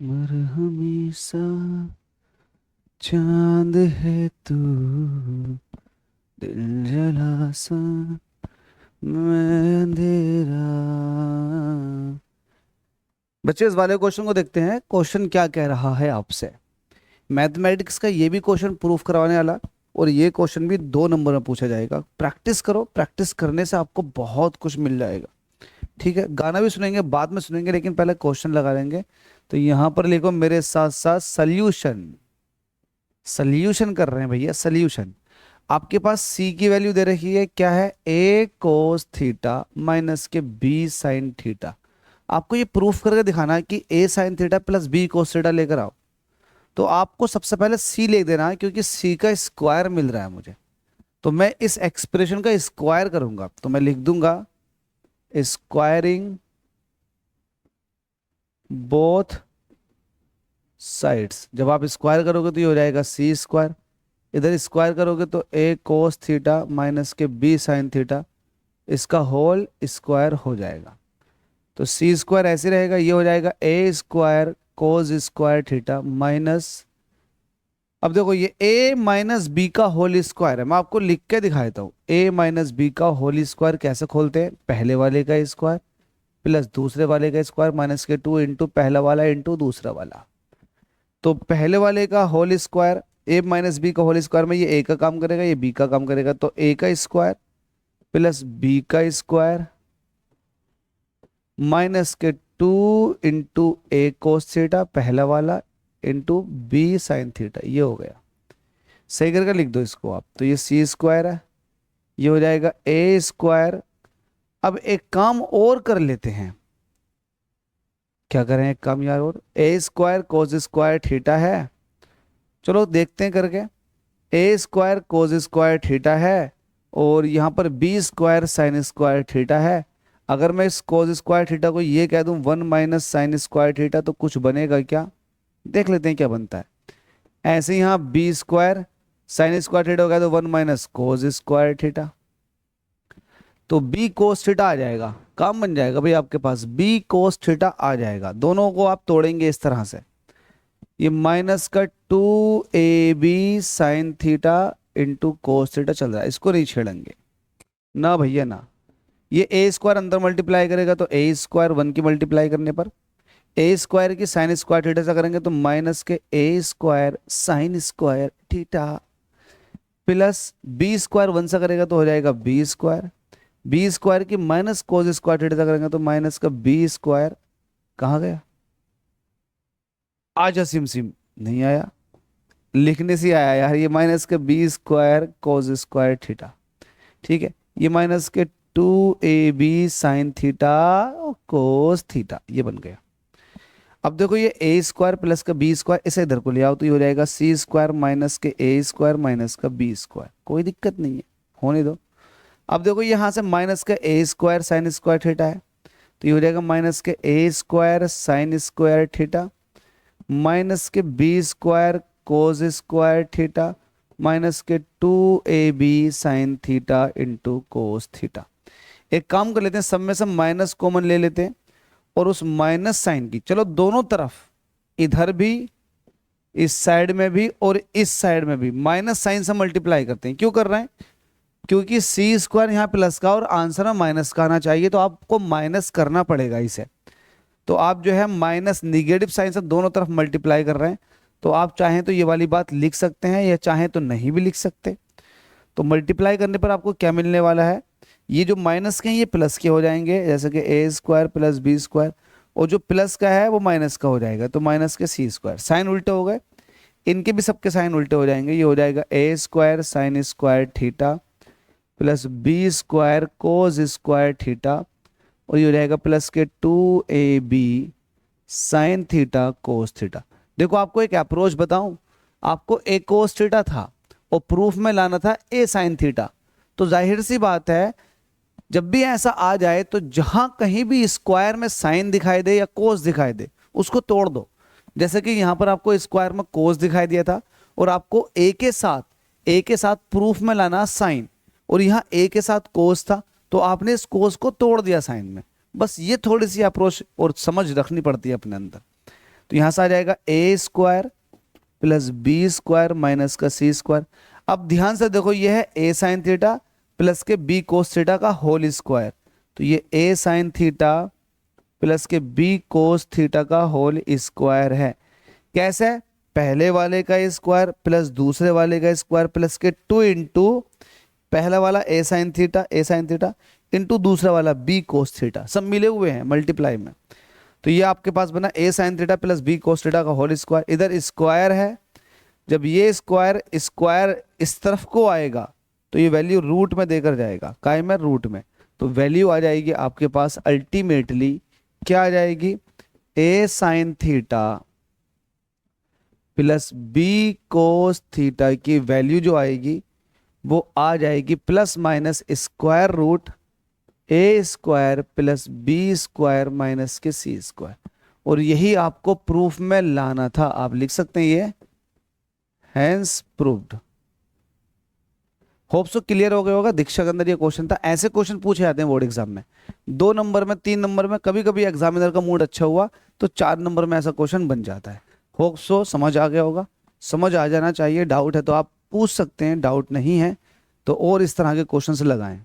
मर हमेशा चांद है तू, दिल जला सा मैं अंधेरा। बच्चे इस वाले क्वेश्चन को देखते हैं, क्वेश्चन क्या कह रहा है आपसे। मैथमेटिक्स का ये भी क्वेश्चन प्रूफ करवाने वाला, और ये क्वेश्चन भी 2 नंबर में पूछा जाएगा। प्रैक्टिस करो, प्रैक्टिस करने से आपको बहुत कुछ मिल जाएगा। ठीक है, गाना भी सुनेंगे, बाद में सुनेंगे, लेकिन पहले क्वेश्चन लगा लेंगे। तो यहां पर लिखो मेरे साथ साथ सल्यूशन। सल्यूशन कर रहे हैं भैया, सल्यूशन। आपके पास सी की वैल्यू दे रखी है, क्या है, ए कोस थीटा माइनस के बी साइन थीटा। आपको ये प्रूफ करके दिखाना है कि A sine theta plus B cos theta लेकर आओ। तो आपको सबसे पहले सी लिख देना है, क्योंकि सी का स्क्वायर मिल रहा है मुझे। तो मैं इस एक्सप्रेशन का स्क्वायर करूंगा, तो मैं लिख दूंगा स्क्वायरिंग बोथ साइड्स। जब आप स्क्वायर करोगे तो ये हो जाएगा सी स्क्वायर, इधर स्क्वायर करोगे तो ए कोस थीटा माइनस के बी साइन थीटा, इसका होल स्क्वायर हो जाएगा। तो सी स्क्वायर ऐसे रहेगा, ये हो जाएगा A square cos square theta minus, अब देखो ये a माइनस बी का होल स्क्वायर है, मैं आपको लिख के दिखा देता हूँ। a माइनस बी का होल स्क्वायर कैसे खोलते हैं, पहले वाले का स्क्वायर प्लस दूसरे वाले का स्क्वायर माइनस के 2 इंटू पहला वाला इंटू दूसरा वाला। तो पहले वाले का whole square, a minus B का होल स्क्वायर में ये a का काम करेगा, ये b का काम करेगा, तो a का स्क्वायर प्लस b का स्क्वायर माइनस के 2 इंटू ए कोस थीटा पहला वाला इंटू बी साइन थीटा, ये हो गया। सही करके लिख दो इसको आप, तो ये सी स्क्वायर है, ये हो जाएगा ए स्क्वायर। अब एक काम और कर लेते हैं, क्या करें एक काम यार, और A square cos square theta है, चलो देखते हैं करके। A square cos square theta है, और यहाँ पर B square sine square theta है। अगर मैं इस कोस स्क्वायर थीटा को ये कह दूं 1 माइनस साइन स्क्वायर थीटा, तो कुछ बनेगा क्या, देख लेते हैं क्या बनता है। ऐसे ही यहाँ B square sine square theta हो गया, तो 1 माइनस कोस स्क्वायर थीटा, तो बी कोस थीटा आ जाएगा, काम बन जाएगा भाई आपके पास, बी कोस थीटा आ जाएगा। दोनों को आप तोड़ेंगे इस तरह से, ये माइनस का 2ab sine theta into cos theta चल रहा है, इसको नहीं छेड़ेंगे ना भैया ना। ये ए स्क्वायर अंदर मल्टीप्लाई करेगा, तो ए स्क्वायर 1 की मल्टीप्लाई करने पर ए स्क्वायर की साइन स्क्वायर थीटा से करेंगे, तो माइनस के A square sine square theta plus B square 1 से करेगा तो हो जाएगा बी स्क्वायर, बी स्क्वायर की माइनस कोस स्क्वायर थीटा से करेंगे तो माइनस का बी स्क्वायर, कहाँ गया, आजा सिम सिम, नहीं आया, लिखने से ही आया यार, ये माइनस का B square cos square theta. ठीक है, ये माइनस के 2ab sine theta cos theta, ये बन गया। अब देखो ये ए स्क्वायर प्लस का बी स्क्वायर, इसे इधर को ले आओ, तो ये हो जाएगा सी स्क्वायर माइनस के ए स्क्वायर माइनस का बी स्क्वायर, कोई दिक्कत नहीं है, होने दो। अब देखो यहाँ से माइनस का A square sine square theta है, तो ये हो जाएगा माइनस के A square sine square theta minus के B square cos square theta minus के 2ab sine theta into cos theta. एक काम कर लेते हैं, सब में सब माइनस कॉमन ले लेते हैं, और उस माइनस साइन की चलो दोनों तरफ, इधर भी, इस साइड में भी और इस साइड में भी माइनस साइन से मल्टीप्लाई करते हैं। क्यों कर रहे हैं, क्योंकि सी स्क्वायर यहाँ प्लस का और आंसर में माइनस का आना चाहिए, तो आपको माइनस करना पड़ेगा इसे। तो आप जो है माइनस निगेटिव साइन से दोनों तरफ मल्टीप्लाई कर रहे हैं, तो आप चाहें तो ये वाली बात लिख सकते हैं, या चाहें तो नहीं भी लिख सकते। तो मल्टीप्लाई करने पर आपको क्या मिलने वाला है, ये जो माइनस के हैं ये प्लस के हो जाएंगे, जैसे कि ए स्क्वायर प्लस बी स्क्वायर, और जो प्लस का है वो माइनस का हो जाएगा, तो माइनस के सी स्क्वायर, साइन उल्टे हो गए, इनके भी सबके साइन उल्टे हो जाएंगे, ये हो जाएगा A square sine square theta plus B square cos square theta, और ये हो जाएगा प्लस के 2ab sine theta cos theta. देखो आपको एक अप्रोच बताऊं, आपको ए कोस थीटा था और प्रूफ में लाना था ए साइन थीटा, तो जाहिर सी बात है जब भी ऐसा आ जाए तो जहां कहीं भी स्क्वायर में साइन दिखाई दे या कोस दिखाई दे उसको तोड़ दो। जैसे कि यहां पर आपको स्क्वायर में कोस दिखाई दिया था, और आपको ए के साथ प्रूफ में लाना साइन, और यहां ए के साथ कोस था, तो आपने इस कोस को तोड़ दिया साइन में। बस ये थोड़ी सी अप्रोच और समझ रखनी पड़ती है अपने अंदर। तो यहाँ से आ जाएगा A square plus B square minus का सी स्क्वायर। अब ध्यान से देखो, ये है ए साइन थीटा प्लस के बी कोस थीटा का होल स्क्वायर। तो ये ए साइन थीटा प्लस के बी कोस थीटा का होल स्क्वायर है। कैसे? पहले वाले का स्क्वायर प्लस दूसरे वाले का स्क्वायर प्लस के 2 इंटू पहला वाला ए साइन थीटा इंटू दूसरा वाला बी कोस थीटा, सब मिले हुए हैं मल्टीप्लाई में। तो ये आपके पास बना A sine theta plus B cos theta का होल स्क्वायर। इधर स्क्वायर है, जब ये स्क्वायर स्क्वायर इस तरफ को आएगा तो ये वैल्यू रूट में देकर जाएगा, काय में, रूट में। तो वैल्यू आ जाएगी आपके पास अल्टीमेटली क्या आ जाएगी, A sine theta plus B cos theta की वैल्यू जो आएगी वो आ जाएगी plus minus square root A square plus B square minus के सी स्क्वायर। और यही आपको प्रूफ में लाना था, आप लिख सकते हैं ये hence proved. Hope so clear हो गया होगा। दीक्षा के अंदर ये क्वेश्चन था। ऐसे क्वेश्चन पूछे जाते हैं बोर्ड एग्जाम में, 2 नंबर में, 3 नंबर में, कभी कभी एग्जामिनर का मूड अच्छा हुआ तो 4 नंबर में ऐसा क्वेश्चन बन जाता है। होप सो समझ आ गया होगा, समझ आ जाना चाहिए। डाउट है तो आप पूछ सकते हैं, डाउट नहीं है तो और इस तरह के क्वेश्चन लगाएं।